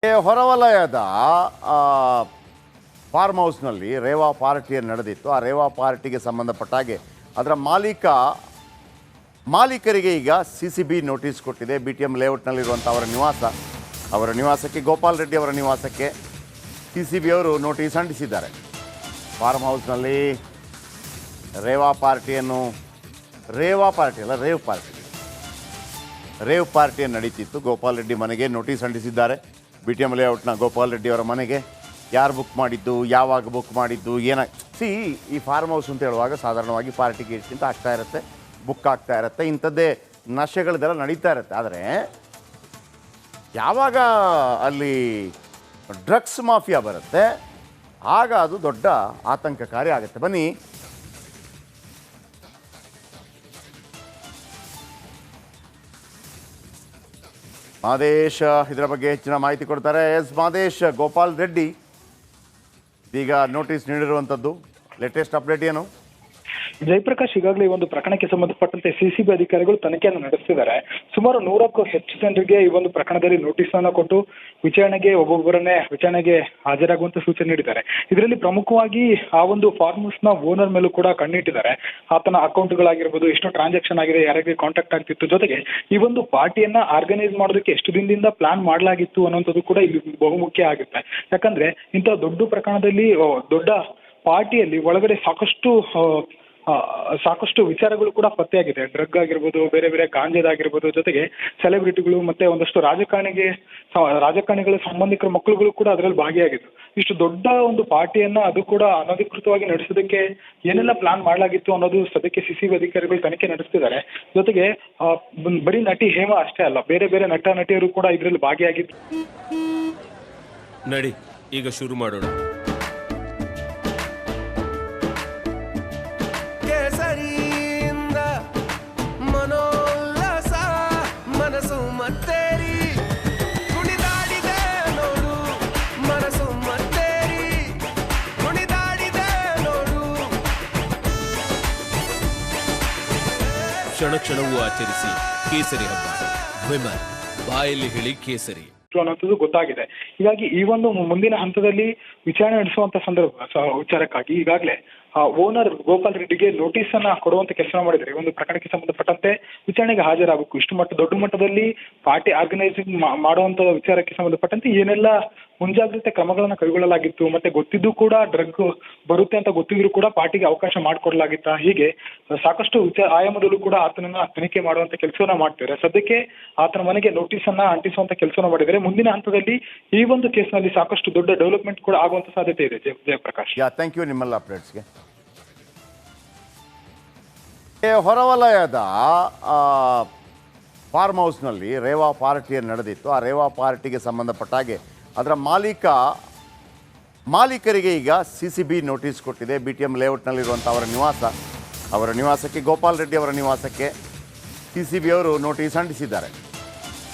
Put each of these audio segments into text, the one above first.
ಹೊರವಲಯದ ಆ, ಫಾರ್ಮ್ ಹೌಸ್ನಲ್ಲಿ ರೇವಾ ಪಾರ್ಟಿಯನ್ನು ನಡೆದಿತ್ತು. ಆ ರೇವಾ ಪಾರ್ಟಿಗೆ ಸಂಬಂಧಪಟ್ಟ ಹಾಗೆ ಅದರ ಮಾಲೀಕರಿಗೆ ಈಗ CCB ನೋಟಿಸ್ ಕೊಟ್ಟಿದೆ. BTM ಲೇಔಟ್ನಲ್ಲಿರುವಂಥ ಅವರ ನಿವಾಸಕ್ಕೆ ಗೋಪಾಲ್ ರೆಡ್ಡಿ ಅವರ ನಿವಾಸಕ್ಕೆ CCB ಅವರು ನೋಟಿಸ್ ಅಂಟಿಸಿದ್ದಾರೆ. ಫಾರ್ಮ್ ಹೌಸ್ನಲ್ಲಿ ರೇವ್ ಪಾರ್ಟಿಯನ್ನು ನಡೀತಿತ್ತು. ಗೋಪಾಲ್ ರೆಡ್ಡಿ ಮನೆಗೆ ನೋಟಿಸ್ ಅಂಟಿಸಿದ್ದಾರೆ. BTM ಲೇಔಟ್ನ ಗೋಪಾಲ್ ರೆಡ್ಡಿ ಅವರ ಮನೆಗೆ ಯಾರು ಬುಕ್ ಮಾಡಿದ್ದು, ಯಾವಾಗ ಬುಕ್ ಮಾಡಿದ್ದು, ಈ ಫಾರ್ಮ್ ಹೌಸ್ ಅಂತ ಹೇಳುವಾಗ ಸಾಧಾರಣವಾಗಿ ಪಾರ್ಟಿಗೆ ಇಷ್ಟಿಂತ ಆಗ್ತಾ ಇರುತ್ತೆ, ಬುಕ್ ಆಗ್ತಾ ಇರುತ್ತೆ, ಇಂಥದ್ದೇ ನಶೆಗಳದೆಲ್ಲ ನಡೀತಾ ಇರುತ್ತೆ. ಆದರೆ ಯಾವಾಗ ಅಲ್ಲಿ ಡ್ರಗ್ಸ್ ಮಾಫಿಯಾ ಬರುತ್ತೆ ಆಗ ಅದು ದೊಡ್ಡ ಆತಂಕಕಾರಿ ಆಗುತ್ತೆ. ಬನ್ನಿ, ಮಾದೇಶ್ ಇದರ ಬಗ್ಗೆ ಹೆಚ್ಚಿನ ಮಾಹಿತಿ ಕೊಡ್ತಾರೆ. ಮಾದೇಶ್, ಗೋಪಾಲ್ ರೆಡ್ಡಿ ಈಗ ನೋಟಿಸ್ ನೀಡಿರುವಂಥದ್ದು ಲೇಟೆಸ್ಟ್ ಅಪ್ಡೇಟ್ ಏನು? ಜಯಪ್ರಕಾಶ್, ಈಗಾಗಲೇ ಈ ಒಂದು ಪ್ರಕರಣಕ್ಕೆ ಸಂಬಂಧಪಟ್ಟಂತೆ CCB ಅಧಿಕಾರಿಗಳು ತನಿಖೆಯನ್ನು ನಡೆಸಿದ್ದಾರೆ. ಸುಮಾರು 100ಕ್ಕೂ ಹೆಚ್ಚು ಜನರಿಗೆ ಈ ಒಂದು ಪ್ರಕರಣದಲ್ಲಿ ನೋಟಿಸ್ ಅನ್ನು ಕೊಟ್ಟು ಒಬ್ಬೊಬ್ಬರನ್ನೇ ವಿಚಾರಣೆಗೆ ಹಾಜರಾಗುವಂತ ಸೂಚನೆ ನೀಡಿದ್ದಾರೆ. ಇದರಲ್ಲಿ ಪ್ರಮುಖವಾಗಿ ಆ ಒಂದು ಫಾರ್ಮ್ ಹೌಸ್ ನ ಓನರ್ ಮೇಲೂ ಕೂಡ ಕಣ್ಣಿಟ್ಟಿದ್ದಾರೆ. ಆತನ ಅಕೌಂಟ್ಗಳಾಗಿರ್ಬೋದು, ಎಷ್ಟು ಟ್ರಾನ್ಸಾಕ್ಷನ್ ಆಗಿದೆ, ಯಾರಿಗೆ ಕಾಂಟ್ಯಾಕ್ಟ್ ಆಗ್ತಿತ್ತು, ಜೊತೆಗೆ ಈ ಒಂದು ಪಾರ್ಟಿಯನ್ನ ಆರ್ಗನೈಸ್ ಮಾಡೋದಕ್ಕೆ ಎಷ್ಟು ದಿನದಿಂದ ಪ್ಲಾನ್ ಮಾಡಲಾಗಿತ್ತು ಅನ್ನೋಂಥದ್ದು ಕೂಡ ಇಲ್ಲಿ ಬಹುಮುಖ್ಯ ಆಗುತ್ತೆ. ಯಾಕಂದ್ರೆ ಇಂತಹ ದೊಡ್ಡ ಪ್ರಕರಣದಲ್ಲಿ ದೊಡ್ಡ ಪಾರ್ಟಿಯಲ್ಲಿ ಒಳಗಡೆ ಸಾಕಷ್ಟು ವಿಚಾರಗಳು ಕೂಡ ಪತ್ತೆಯಾಗಿದೆ. ಡ್ರಗ್ ಆಗಿರ್ಬೋದು, ಬೇರೆ ಬೇರೆ ಗಾಂಜಾದಾಗಿರ್ಬೋದು, ಜೊತೆಗೆ ಸೆಲೆಬ್ರಿಟಿಗಳು ಮತ್ತೆ ಒಂದಷ್ಟು ರಾಜಕಾರಣಿಗಳ ಸಂಬಂಧಿಕರ ಮಕ್ಕಳುಗಳು ಕೂಡ ಅದರಲ್ಲಿ ಭಾಗಿಯಾಗಿತ್ತು. ಇಷ್ಟು ದೊಡ್ಡ ಒಂದು ಪಾರ್ಟಿಯನ್ನ ಅದು ಕೂಡ ಅನಧಿಕೃತವಾಗಿ ನಡೆಸೋದಕ್ಕೆ ಏನೆಲ್ಲ ಪ್ಲಾನ್ ಮಾಡಲಾಗಿತ್ತು ಅನ್ನೋದು ಸದ್ಯಕ್ಕೆ CCB ಅಧಿಕಾರಿಗಳು ತನಿಖೆ ನಡೆಸ್ತಿದ್ದಾರೆ. ಜೊತೆಗೆ ಬರೀ ನಟಿ ಹೇಮಾ ಅಷ್ಟೇ ಅಲ್ಲ, ಬೇರೆ ಬೇರೆ ನಟ ನಟಿಯರು ಕೂಡ ಇದರಲ್ಲಿ ಭಾಗಿಯಾಗಿತ್ತು. ನಡಿ, ಈಗ ಶುರು ಮಾಡೋಣ. ಮನೋಲ್ಲಾಸ ಮನಸ್ಸು ಮತ್ತೇರಿ ಕುಣಿದಾಡಿದೆ ನೋಡು, ಮನಸ್ಸು ಮತ್ತೇರಿ ಕುಣಿದಾಡಿದೆ ನೋಡು. ಕ್ಷಣ ಕ್ಷಣವೂ ಆಚರಿಸಿ ಕೇಸರಿ ಹಬ್ಬ. ವಿಮಲ್, ಬಾಯಲ್ಲಿ ಹೇಳಿ ಕೇಸರಿ ಅನ್ನೋದು ಗೊತ್ತಾಗಿದೆ. ಹೀಗಾಗಿ ಈ ಒಂದು ಮುಂದಿನ ಹಂತದಲ್ಲಿ ವಿಚಾರಣೆ ನಡೆಸುವಂತ ವಿಚಾರಕ್ಕಾಗಿ ಈಗಾಗಲೇ ಓನರ್ ಗೋಪಾಲ್ ರೆಡ್ಡಿಗೆ ನೋಟಿಸ್ ಅನ್ನ ಕೊಡುವಂತ ಕೆಲಸ ಮಾಡಿದ್ದಾರೆ. ಒಂದು ಪ್ರಕರಣಕ್ಕೆ ಸಂಬಂಧಪಟ್ಟಂತೆ ವಿಚಾರಣೆಗೆ ಹಾಜರಾಗಬೇಕು, ಇಷ್ಟು ದೊಡ್ಡ ಮಟ್ಟದಲ್ಲಿ ಪಾರ್ಟಿ ಆರ್ಗನೈಸಿಂಗ್ ಮಾಡುವಂತ ವಿಚಾರಕ್ಕೆ ಸಂಬಂಧಪಟ್ಟಂತೆ ಏನೆಲ್ಲ ಮುಂಜಾಗ್ರತೆ ಕ್ರಮಗಳನ್ನ ಕೈಗೊಳ್ಳಲಾಗಿತ್ತು, ಮತ್ತೆ ಗೊತ್ತಿದ್ದು ಕೂಡ ಡ್ರಗ್ ಬರುತ್ತೆ ಅಂತ ಗೊತ್ತಿದ್ರು ಕೂಡ ಪಾರ್ಟಿಗೆ ಅವಕಾಶ ಮಾಡಿಕೊಡ್ಲಾಗಿತ್ತ, ಹೀಗೆ ಸಾಕಷ್ಟು ಆಯಾಮದಲ್ಲೂ ಕೂಡ ಆತನನ್ನ ತನಿಖೆ ಮಾಡುವಂತ ಕೆಲಸವನ್ನ ಮಾಡ್ತಿದ್ದಾರೆ. ಸದ್ಯಕ್ಕೆ ಆತನ ಮನೆಗೆ ನೋಟಿಸ್ ಅನ್ನ ಅಂಟಿಸುವಂತ ಕೆಲಸವನ್ನ ಮಾಡಿದ್ದಾರೆ. ಮುಂದಿನ ಹಂತದಲ್ಲಿ ಈ ಒಂದು ಕೇಸ್ನಲ್ಲಿ ಸಾಕಷ್ಟು ದೊಡ್ಡ ಡೆವಲಪ್ಮೆಂಟ್ ಕೂಡ ಆಗುವಂತ ಸಾಧ್ಯತೆ ಇದೆ. ಜಯಪ್ರಕಾಶ್, ಥ್ಯಾಂಕ್ ಯು ನಿಮ್ಮೆಲ್ಲ ಅಪ್ಡೇಟ್ಸ್ಗೆ. ಹೊರವಲಯದ ಫಾರ್ಮ್ ಹೌಸ್ನಲ್ಲಿ ರೇವಾ ಪಾರ್ಟಿಯನ್ನು ನಡೆದಿತ್ತು. ಆ ರೇವಾ ಪಾರ್ಟಿಗೆ ಸಂಬಂಧಪಟ್ಟ ಹಾಗೆ ಅದರ ಮಾಲೀಕರಿಗೆ ಈಗ CCB ನೋಟಿಸ್ ಕೊಟ್ಟಿದೆ. BTM ಲೇಔಟ್ನಲ್ಲಿರುವಂಥ ಅವರ ನಿವಾಸಕ್ಕೆ ಗೋಪಾಲ್ ರೆಡ್ಡಿ ಅವರ ನಿವಾಸಕ್ಕೆ CCB ಅವರು ನೋಟಿಸ್ ಅಂಟಿಸಿದ್ದಾರೆ.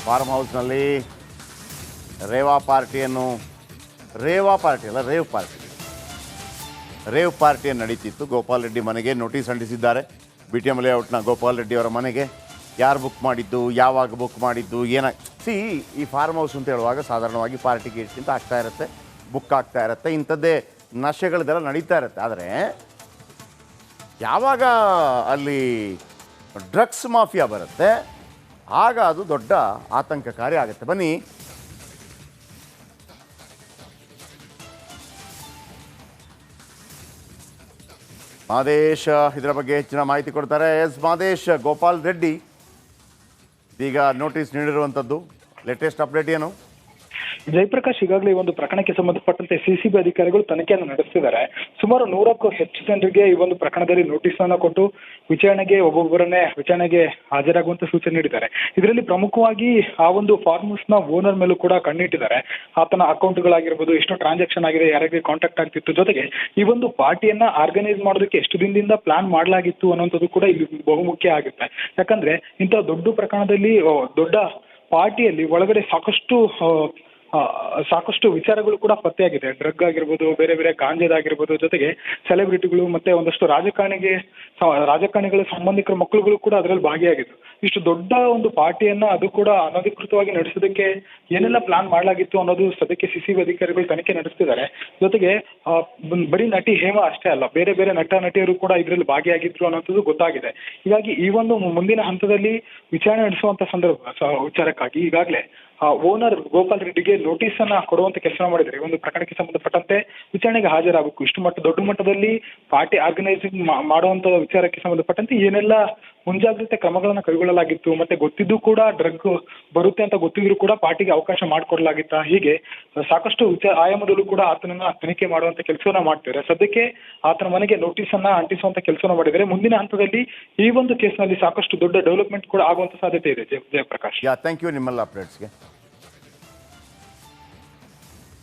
ಫಾರ್ಮ್ ಹೌಸ್ನಲ್ಲಿ ರೇವ್ ಪಾರ್ಟಿಯನ್ನು ನಡೀತಿತ್ತು. ಗೋಪಾಲ್ ರೆಡ್ಡಿ ಮನೆಗೆ ನೋಟಿಸ್ ಅಂಟಿಸಿದ್ದಾರೆ. BTM ಲೇಔಟ್ನ ಗೋಪಾಲ್ ರೆಡ್ಡಿ ಅವರ ಮನೆಗೆ ಯಾರು ಬುಕ್ ಮಾಡಿದ್ದು, ಯಾವಾಗ ಬುಕ್ ಮಾಡಿದ್ದು, ಈ ಫಾರ್ಮ್ ಹೌಸ್ ಅಂತ ಹೇಳುವಾಗ ಸಾಧಾರಣವಾಗಿ ಪಾರ್ಟಿಗೆ ಇಷ್ಟಿಂತ ಆಗ್ತಾ ಇರುತ್ತೆ, ಬುಕ್ ಆಗ್ತಾ ಇರುತ್ತೆ, ಇಂಥದ್ದೇ ನಶೆಗಳದೆಲ್ಲ ನಡೀತಾ ಇರುತ್ತೆ. ಆದರೆ ಯಾವಾಗ ಅಲ್ಲಿ ಡ್ರಗ್ಸ್ ಮಾಫಿಯಾ ಬರುತ್ತೆ ಆಗ ಅದು ದೊಡ್ಡ ಆತಂಕಕಾರಿ ಆಗುತ್ತೆ. ಬನ್ನಿ, ಮಾದೇಶ್ ಇದರ ಬಗ್ಗೆ ಹೆಚ್ಚಿನ ಮಾಹಿತಿ ಕೊಡ್ತಾರೆ. ಮಾದೇಶ್, ಗೋಪಾಲ್ ರೆಡ್ಡಿ ಈಗ ನೋಟಿಸ್ ನೀಡಿರುವಂಥದ್ದು ಲೇಟೆಸ್ಟ್ ಅಪ್ಡೇಟ್ ಏನು? ಜಯಪ್ರಕಾಶ್, ಈಗಾಗಲೇ ಈ ಒಂದು ಪ್ರಕರಣಕ್ಕೆ ಸಂಬಂಧಪಟ್ಟಂತೆ CCB ಅಧಿಕಾರಿಗಳು ತನಿಖೆಯನ್ನು ನಡೆಸ್ತಿದ್ದಾರೆ. ಸುಮಾರು 100ಕ್ಕೂ ಹೆಚ್ಚು ಜನರಿಗೆ ಈ ಒಂದು ಪ್ರಕರಣದಲ್ಲಿ ನೋಟಿಸ್ ಅನ್ನು ಕೊಟ್ಟು ಒಬ್ಬೊಬ್ಬರನ್ನೇ ವಿಚಾರಣೆಗೆ ಹಾಜರಾಗುವಂತ ಸೂಚನೆ ನೀಡಿದ್ದಾರೆ. ಇದರಲ್ಲಿ ಪ್ರಮುಖವಾಗಿ ಆ ಒಂದು ಫಾರ್ಮ್ ಹೌಸ್ ನ ಓನರ್ ಮೇಲೂ ಕೂಡ ಕಣ್ಣಿಟ್ಟಿದ್ದಾರೆ. ಆತನ ಅಕೌಂಟ್ಗಳಾಗಿರ್ಬೋದು, ಎಷ್ಟು ಟ್ರಾನ್ಸಾಕ್ಷನ್ ಆಗಿದೆ, ಯಾರಿಗೆ ಕಾಂಟ್ಯಾಕ್ಟ್ ಆಗ್ತಿತ್ತು, ಜೊತೆಗೆ ಈ ಒಂದು ಪಾರ್ಟಿಯನ್ನ ಆರ್ಗನೈಸ್ ಮಾಡೋದಕ್ಕೆ ಎಷ್ಟು ದಿನದಿಂದ ಪ್ಲಾನ್ ಮಾಡಲಾಗಿತ್ತು ಅನ್ನೋಂಥದ್ದು ಕೂಡ ಇಲ್ಲಿ ಬಹುಮುಖ್ಯ ಆಗುತ್ತೆ. ಯಾಕಂದ್ರೆ ಇಂತಹ ದೊಡ್ಡ ಪ್ರಕರಣದಲ್ಲಿ ದೊಡ್ಡ ಪಾರ್ಟಿಯಲ್ಲಿ ಒಳಗಡೆ ಸಾಕಷ್ಟು ವಿಚಾರಗಳು ಕೂಡ ಪತ್ತೆಯಾಗಿದೆ. ಡ್ರಗ್ ಆಗಿರ್ಬೋದು, ಬೇರೆ ಬೇರೆ ಗಾಂಜಾದಾಗಿರ್ಬೋದು, ಜೊತೆಗೆ ಸೆಲೆಬ್ರಿಟಿಗಳು ಮತ್ತೆ ಒಂದಷ್ಟು ರಾಜಕಾರಣಿಗಳ ಸಂಬಂಧಿಕರ ಮಕ್ಕಳುಗಳು ಕೂಡ ಅದರಲ್ಲಿ ಭಾಗಿಯಾಗಿದ್ರು. ಇಷ್ಟು ದೊಡ್ಡ ಒಂದು ಪಾರ್ಟಿಯನ್ನ ಅದು ಕೂಡ ಅನಧಿಕೃತವಾಗಿ ನಡೆಸೋದಕ್ಕೆ ಏನೆಲ್ಲ ಪ್ಲಾನ್ ಮಾಡಲಾಗಿತ್ತು ಅನ್ನೋದು ಸದ್ಯಕ್ಕೆ ಸಿಸಿಬಿ ಅಧಿಕಾರಿಗಳು ತನಿಖೆ ನಡೆಸ್ತಿದ್ದಾರೆ. ಜೊತೆಗೆ ಬರೀ ನಟಿ ಹೇಮಾ ಅಷ್ಟೇ ಅಲ್ಲ, ಬೇರೆ ಬೇರೆ ನಟಿಯರು ಕೂಡ ಇದರಲ್ಲಿ ಭಾಗಿಯಾಗಿದ್ರು ಅನ್ನೋದು ಗೊತ್ತಾಗಿದೆ. ಹೀಗಾಗಿ ಈ ಒಂದು ಮುಂದಿನ ಹಂತದಲ್ಲಿ ವಿಚಾರಣೆ ನಡೆಸುವಂತ ವಿಚಾರಕ್ಕಾಗಿ ಈಗಾಗಲೇ ಓನರ್ ಗೋಪಾಲ್ ರೆಡ್ಡಿಗೆ ನೋಟಿಸ್ ಅನ್ನ ಕೊಡುವಂತ ಕೆಲಸ ಮಾಡಿದ್ದಾರೆ. ಒಂದು ಪ್ರಕರಣಕ್ಕೆ ಸಂಬಂಧಪಟ್ಟಂತೆ ವಿಚಾರಣೆಗೆ ಹಾಜರಾಗಬೇಕು. ಇಷ್ಟು ದೊಡ್ಡ ಮಟ್ಟದಲ್ಲಿ ಪಾರ್ಟಿ ಆರ್ಗನೈಸಿಂಗ್ ಮಾಡುವಂತ ವಿಚಾರಕ್ಕೆ ಸಂಬಂಧಪಟ್ಟಂತೆ ಏನೆಲ್ಲ ಮುಂಜಾಗ್ರತೆ ಕ್ರಮಗಳನ್ನ ಕೈಗೊಳ್ಳಲಾಗಿತ್ತು, ಮತ್ತೆ ಗೊತ್ತಿದ್ದು ಕೂಡ ಡ್ರಗ್ ಬರುತ್ತೆ ಅಂತ ಗೊತ್ತಿದ್ರು ಕೂಡ ಪಾರ್ಟಿಗೆ ಅವಕಾಶ ಮಾಡಿಕೊಡ್ಲಾಗಿತ್ತ, ಹೀಗೆ ಸಾಕಷ್ಟು ಆಯಾಮದಲ್ಲೂ ಕೂಡ ಆತನನ್ನ ತನಿಖೆ ಮಾಡುವಂತ ಕೆಲಸವನ್ನ ಮಾಡ್ತಿದ್ದಾರೆ. ಸದ್ಯಕ್ಕೆ ಆತನ ಮನೆಗೆ ನೋಟಿಸ್ ಅನ್ನ ಅಂಟಿಸುವಂತ ಕೆಲಸವನ್ನ ಮಾಡಿದ್ದಾರೆ. ಮುಂದಿನ ಹಂತದಲ್ಲಿ ಈ ಒಂದು ಕೇಸ್ನಲ್ಲಿ ಸಾಕಷ್ಟು ದೊಡ್ಡ ಡೆವಲಪ್ಮೆಂಟ್ ಕೂಡ ಆಗುವಂತ ಸಾಧ್ಯತೆ ಇದೆ. ಜಯಪ್ರಕಾಶ್. ಥ್ಯಾಂಕ್ ಯು ನಿಮ್ಮೆಲ್ಲ ಅಪ್ಡೇಟ್ಸ್ಗೆ.